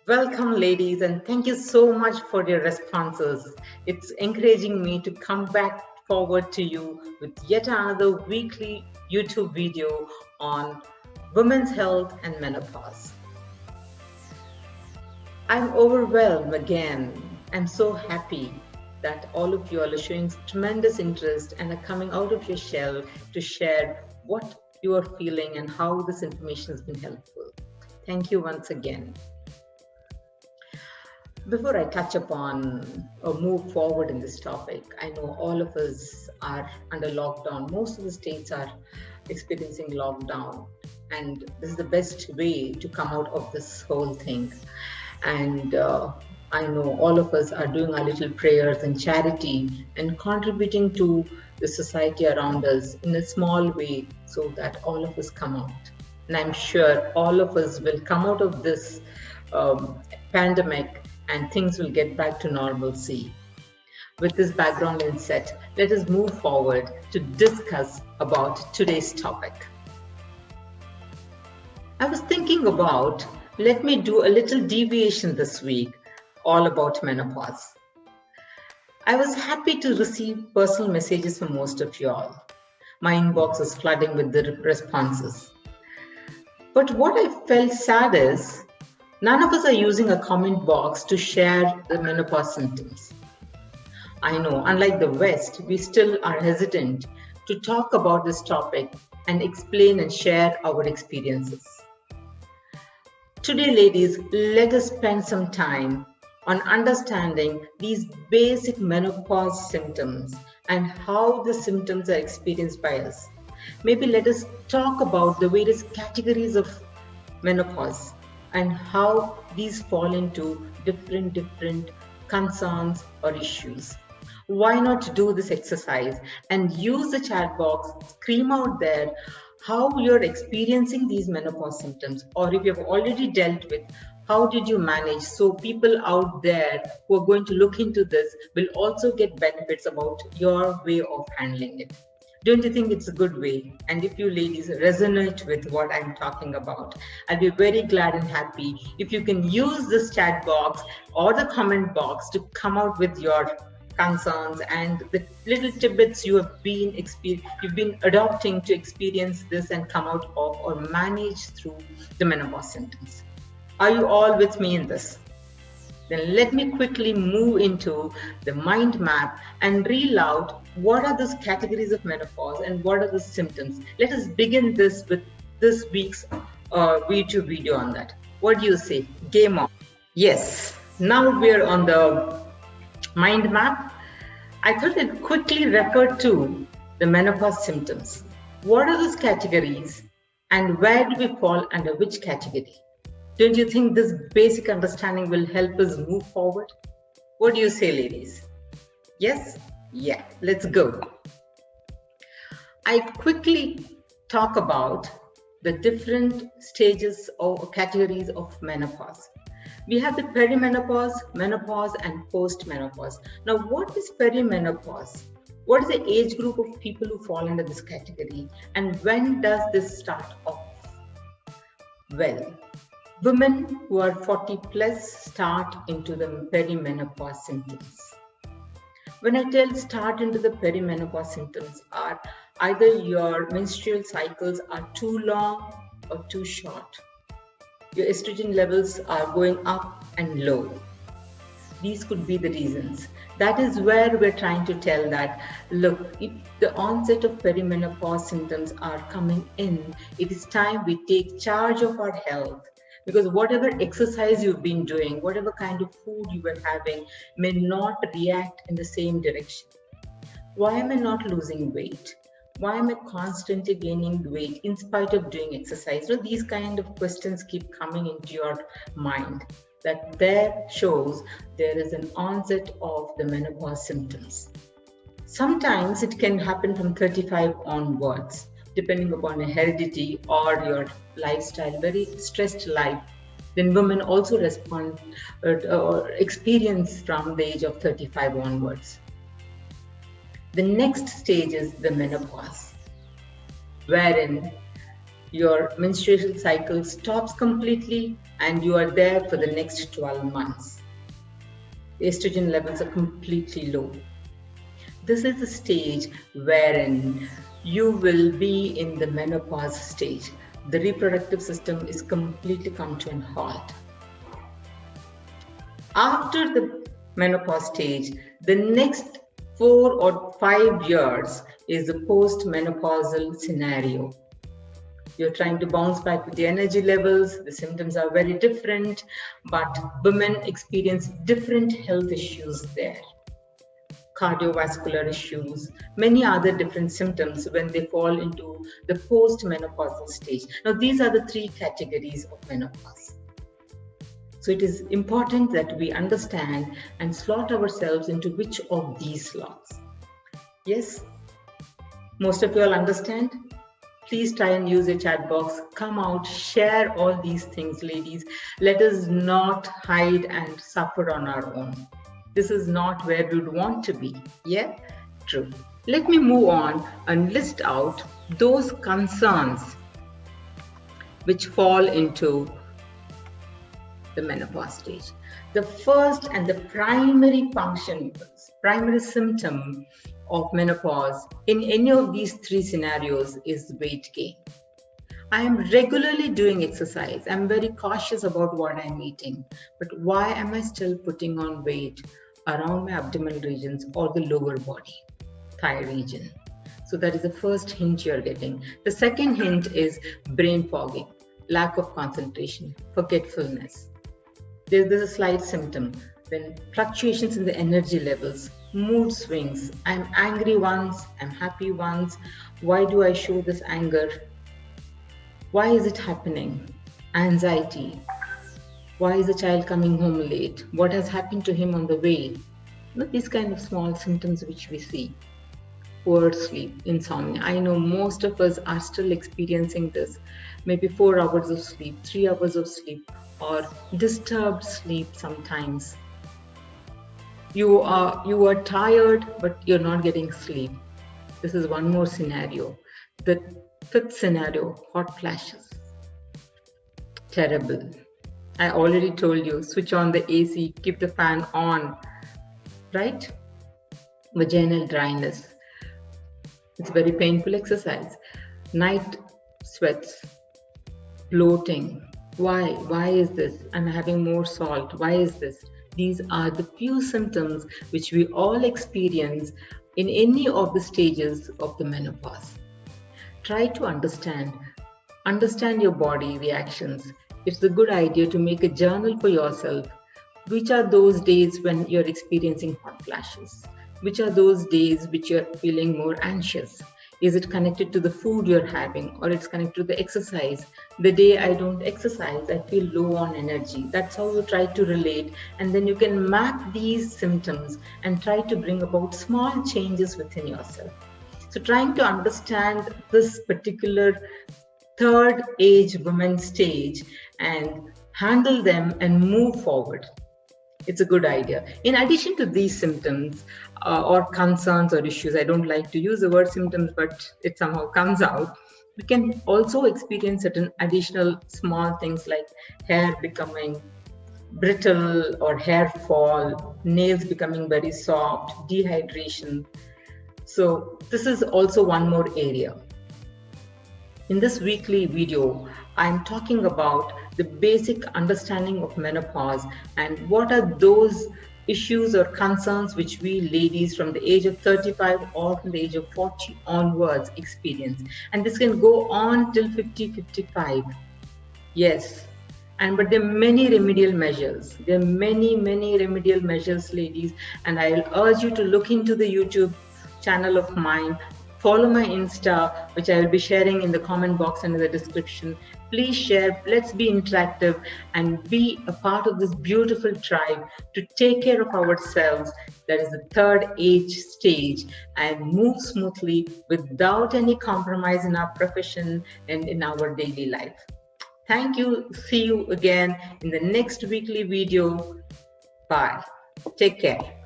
Welcome, ladies, and thank you so much for your responses. It's encouraging me to come back forward to you with yet another weekly YouTube video on women's health and menopause. I'm overwhelmed again. I'm so happy that all of you are showing tremendous interest and are coming out of your shell to share what you are feeling and how this information has been helpful. Thank you once again. Before I touch upon or move forward in this topic, I know all of us are under lockdown. Most of the states are experiencing lockdown, and this is the best way to come out of this whole thing. And I know all of us are doing our little prayers and charity and contributing to the society around us in a small way so that all of us come out. And I'm sure all of us will come out of this pandemic and things will get back to normalcy. With this background in set, let us move forward to discuss about today's topic. I was thinking about, let me do a little deviation this week, all about menopause. I was happy to receive personal messages from most of you all. My inbox is flooding with the responses. But what I felt sad is, none of us are using a comment box to share the menopause symptoms. I know, unlike the West, we still are hesitant to talk about this topic and explain and share our experiences. Today, ladies, let us spend some time on understanding these basic menopause symptoms and how the symptoms are experienced by us. Maybe let us talk about the various categories of menopause and how these fall into different concerns or issues. Why not do this exercise and use the chat box, scream out there how you're experiencing these menopause symptoms, or if you've already dealt with, how did you manage, so people out there who are going to look into this will also get benefits about your way of handling it. Don't you think it's a good way? And if you ladies resonate with what I'm talking about, I'll be very glad and happy if you can use this chat box or the comment box to come out with your concerns and the little tidbits you've been adopting to experience this and come out of or manage through the menopause symptoms. Are you all with me in this? Then let me quickly move into the mind map and reel out what are those categories of menopause and what are the symptoms. Let us begin this with this week's YouTube video on that. What do you say? Game on. Yes, now we're on the mind map. I thought I'd quickly refer to the menopause symptoms. What are those categories and where do we fall under which category? Don't you think this basic understanding will help us move forward? What do you say, ladies? Yes? Yeah, let's go. I quickly talk about the different stages or categories of menopause. We have the perimenopause, menopause, and post-menopause. Now, what is perimenopause? What is the age group of people who fall under this category? And when does this start off? Well, women who are 40 plus start into the perimenopause symptoms. When I tell start into the perimenopause symptoms are either your menstrual cycles are too long or too short. Your estrogen levels are going up and low. These could be the reasons. That is where we're trying to tell that, look, if the onset of perimenopause symptoms are coming in, it is time we take charge of our health. Because whatever exercise you've been doing, whatever kind of food you were having may not react in the same direction. Why am I not losing weight? Why am I constantly gaining weight in spite of doing exercise? So these kind of questions keep coming into your mind. That there shows there is an onset of the menopause symptoms. Sometimes it can happen from 35 onwards, depending upon your heredity or your lifestyle, very stressed life. Then women also respond or experience from the age of 35 onwards. The next stage is the menopause, wherein your menstrual cycle stops completely and you are there for the next 12 months. The estrogen levels are completely low. This is the stage wherein you will be in the menopause stage. The reproductive system is completely come to a halt. After the menopause stage, the next 4 or 5 years is the post-menopausal scenario. You're trying to bounce back with the energy levels. The symptoms are very different, but women experience different health issues there. Cardiovascular issues, many other different symptoms when they fall into the post-menopausal stage. Now, these are the 3 categories of menopause. So it is important that we understand and slot ourselves into which of these slots. Yes, most of you all understand. Please try and use your chat box. Come out, share all these things, ladies. Let us not hide and suffer on our own. This is not where we would want to be. Yeah, true. Let me move on and list out those concerns which fall into the menopause stage. The first and the primary symptom of menopause in any of these 3 scenarios is weight gain. I am regularly doing exercise. I'm very cautious about what I'm eating. But why am I still putting on weight around my abdominal regions or the lower body, thigh region? So that is the first hint you're getting. The second hint is brain fogging, lack of concentration, forgetfulness. There's a slight symptom, then fluctuations in the energy levels, mood swings. I'm angry once, I'm happy once. Why do I show this anger? Why is it happening? Anxiety. Why is the child coming home late? What has happened to him on the way? These kind of small symptoms which we see. Poor sleep, insomnia. I know most of us are still experiencing this. Maybe 4 hours of sleep, 3 hours of sleep, or disturbed sleep sometimes. You are tired, but you're not getting sleep. This is one more scenario. The 5th scenario, hot flashes. Terrible. I already told you, switch on the AC, keep the fan on, right? Vaginal dryness. It's a very painful exercise. Night sweats, bloating. Why? Why is this? I'm having more salt. Why is this? These are the few symptoms which we all experience in any of the stages of the menopause. Try to understand your body reactions. It's a good idea to make a journal for yourself. Which are those days when you're experiencing hot flashes? Which are those days which you're feeling more anxious? Is it connected to the food you're having, or it's connected to the exercise? The day I don't exercise, I feel low on energy. That's how you try to relate. And then you can map these symptoms and try to bring about small changes within yourself. So trying to understand this particular 3rd age women stage and handle them and move forward. It's a good idea. In addition to these symptoms or concerns or issues, I don't like to use the word symptoms, but it somehow comes out. We can also experience certain additional small things like hair becoming brittle or hair fall, nails becoming very soft, dehydration. So this is also one more area. In this weekly video, I'm talking about the basic understanding of menopause and what are those issues or concerns which we ladies from the age of 35 or from the age of 40 onwards experience. And this can go on till 50, 55. Yes. But there are many remedial measures. There are many remedial measures, ladies. And I'll urge you to look into the YouTube channel of mine. Follow my Insta, which I will be sharing in the comment box and in the description. Please share. Let's be interactive and be a part of this beautiful tribe to take care of ourselves. That is the 3rd age stage, and move smoothly without any compromise in our profession and in our daily life. Thank you. See you again in the next weekly video. Bye. Take care.